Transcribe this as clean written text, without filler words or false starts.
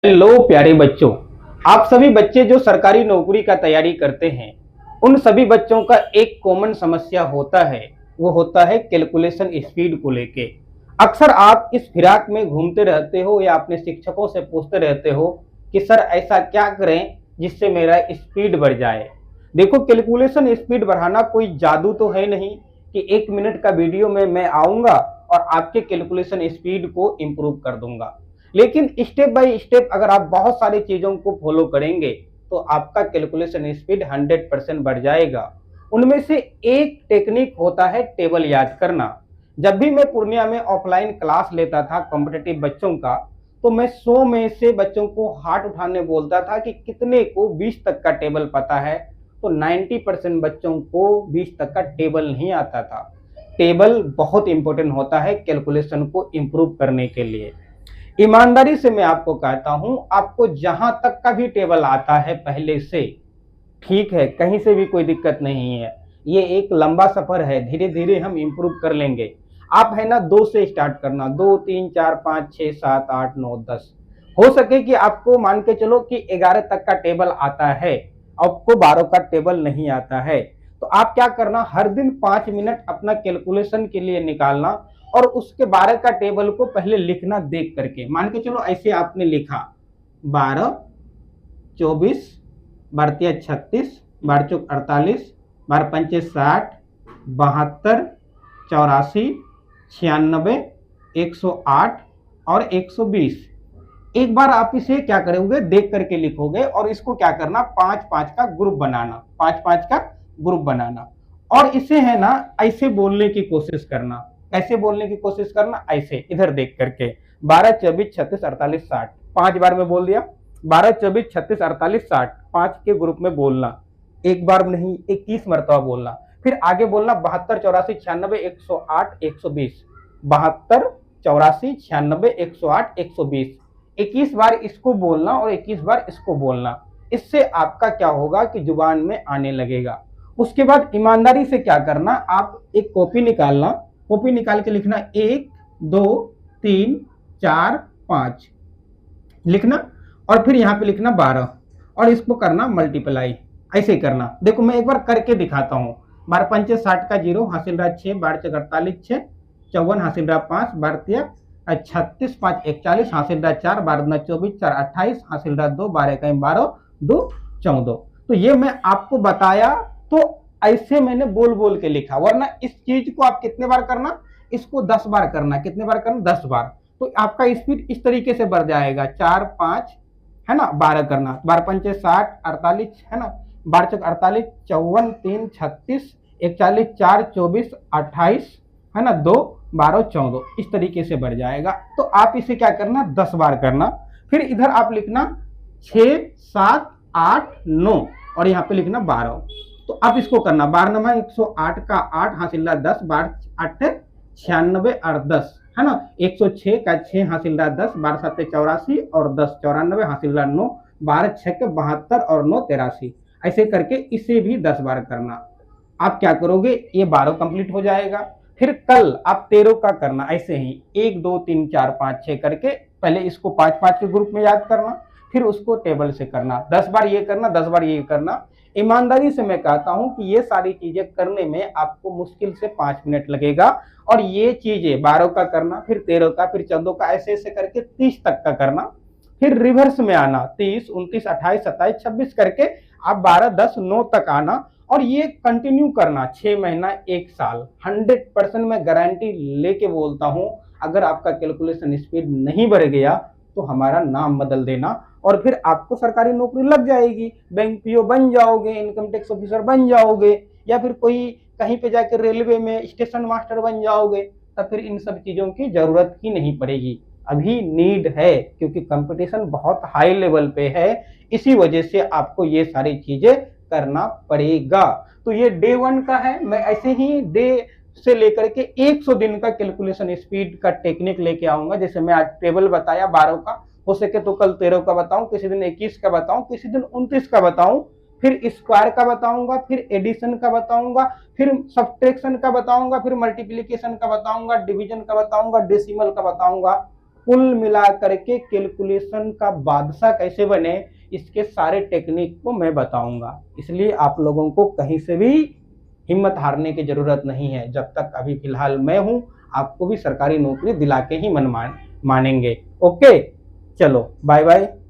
Hello प्यारे बच्चों। आप सभी बच्चे जो सरकारी नौकरी का तैयारी करते हैं, उन सभी बच्चों का एक कॉमन समस्या होता है। वो होता है कैलकुलेशन स्पीड को लेके। अक्सर आप इस फिराक में घूमते रहते हो या अपने शिक्षकों से पूछते रहते हो कि सर ऐसा क्या करें जिससे मेरा स्पीड बढ़ जाए। देखो, कैलकुलेशन स्पीड बढ़ाना कोई जादू तो है नहीं कि 1 मिनट का वीडियो में मैं आऊंगा और आपके कैलकुलेशन स्पीड को इम्प्रूव कर दूंगा। लेकिन स्टेप बाय स्टेप अगर आप बहुत सारी चीजों को फॉलो करेंगे तो आपका कैलकुलेशन स्पीड 100% बढ़ जाएगा। उनमें से एक टेक्निक होता है टेबल याद करना। जब भी मैं पूर्णिया में ऑफलाइन क्लास लेता था कॉम्पिटिटिव बच्चों का, तो मैं 100 में से बच्चों को हाथ उठाने बोलता था कि कितने को 20 तक का टेबल पता है। तो 90% बच्चों को 20 तक का टेबल नहीं आता था। टेबल बहुत इंपॉर्टेंट होता है कैलकुलेशन को इम्प्रूव करने के लिए। ईमानदारी से मैं आपको कहता हूं, आपको जहां तक का भी टेबल आता है पहले से, ठीक है, कहीं से भी कोई दिक्कत नहीं है। ये एक लंबा सफर है, धीरे धीरे हम इंप्रूव कर लेंगे। आप है ना 2 से स्टार्ट करना, 2 3 4 5 6 7 8 9 10। हो सके कि आपको मान के चलो कि 11 तक का टेबल आता है, आपको 12 का टेबल नहीं आता है, तो आप क्या करना, हर दिन 5 मिनट अपना कैलकुलेशन के लिए निकालना और उसके 12 का टेबल को पहले लिखना देख करके। मान के चलो ऐसे आपने लिखा 12 24 12 36 12 48 12 पंचे 60 72 84 96 108 और 120। एक बार आप इसे क्या करोगे, देख करके लिखोगे और इसको क्या करना, 5 5 का ग्रुप बनाना, 5 5 का ग्रुप बनाना। और इसे है ना ऐसे बोलने की कोशिश करना। ऐसे बोलने की कोशिश करना, ऐसे इधर देख करके 12 24 36 48 60। 5 बार में बोल दिया, 12 24 36 48 60, 5 के ग्रुप में बोलना। एक बार नहीं, 21 मरतबा बोलना। फिर आगे बोलना 72 84 96 108 120। 72 84 96 108 120। 21 बार इसको बोलना और 21 बार इसको बोलना। इससे आपका क्या होगा कि जुबान में आने लगेगा। उसके बाद ईमानदारी से क्या करना, आप एक कॉपी निकालना, कॉपी निकाल के लिखना 1 2 3 4 5 लिखना, और फिर यहाँ पे लिखना 12 और इसको करना मल्टीप्लाई। ऐसे करना। देखो मैं एक बार करके दिखाता हूँ। 12 पंचे 60 का 0 हासिल रहा 6, 12 चौक 48 6, 54 हासिल रहा 5, 12 36 5 41 हासिल रहा 4, 12 दूना 24 4 28 हासिल रहा 2, 12 का 12 2 14। तो ये मैं आपको बताया, तो ऐसे मैंने बोल बोल के लिखा, वरना इस चीज को आप कितने बार करना, इसको 10 बार करना। कितने बार करना, 10 बार। तो आपका स्पीड इस तरीके से बढ़ जाएगा। 4 5 है ना, 12 करना, 12 पंचे 60 48 है ना, 12 चौक 48 54 3 36 41 4 24 28 है ना, 2 12 14, इस तरीके से बढ़ जाएगा। तो आप इसे क्या करना, 10 बार करना। फिर इधर आप लिखना 6 7 8 9 और यहाँ पे लिखना 12। तो आप इसको करना, 12 नमा 108 का 8 हासिल रहा 10, 12 8 96 और 10 है ना, 106 का 6 हासिल रहा 10, 12 7 84 और 10 94 हासिल रहा 9, 12 6 के 72 और 9 83। ऐसे करके इसे भी 10 बार करना। आप क्या करोगे, ये 12 कंप्लीट हो जाएगा। फिर कल आप 13 का करना ऐसे ही 1 2 3 4 5 6 करके। पहले इसको 5 5 के ग्रुप में याद करना, फिर उसको टेबल से करना। 10 बार ये करना, 10 बार ये करना। ईमानदारी से मैं कहता हूं कि ये सारी चीजें करने में आपको मुश्किल से 5 मिनट लगेगा। और ये चीजें 12 का करना, फिर 13 का, फिर 14 का, ऐसे ऐसे करके 30 तक का करना। फिर रिवर्स में आना, 30 29 28 27 26 करके आप 12 10 9 तक आना। और ये कंटिन्यू करना 6 महीना 1 साल। 100% मैं गारंटी लेके बोलता हूं, अगर आपका कैलकुलेशन स्पीड नहीं बढ़ गया तो हमारा नाम बदल देना और फिर आपको सरकारी नौकरी लग जाएगी। बैंक पीओ बन जाओगे, इनकम टैक्स ऑफिसर बन जाओगे, या फिर कोई कहीं पे जाकर रेलवे में स्टेशन मास्टर बन जाओगे। तब फिर इन सब चीजों की जरूरत ही नहीं पड़ेगी। अभी नीड है क्योंकि कंपटीशन बहुत हाई लेवल पे है, इसी वजह से आपको ये सारी चीजें करना पड़ेगा। तो ये डे 1 का है। मैं ऐसे ही डे से लेकर के 100 दिन का कैलकुलेशन स्पीड का टेक्निक लेके आऊंगा। जैसे मैं आज टेबल बताया 12 का, हो सके तो कल 13 का बताऊं, किसी दिन 21 का बताऊं, किसी दिन 29 का बताऊं, फिर स्क्वायर का बताऊंगा, फिर एडिशन का बताऊंगा, फिर सब्ट्रैक्शन का बताऊंगा, फिर मल्टीप्लिकेशन का बताऊंगा, डिवीजन का बताऊंगा, डेसिमल का बताऊंगा। कुल मिला करके कैलकुलेशन का बादशाह कैसे बने, इसके सारे टेक्निक को मैं बताऊंगा। इसलिए आप लोगों को कहीं से भी हिम्मत हारने की जरूरत नहीं है। जब तक अभी फिलहाल मैं हूं, आपको भी सरकारी नौकरी दिला के ही मानेंगे। ओके, चलो बाय बाय।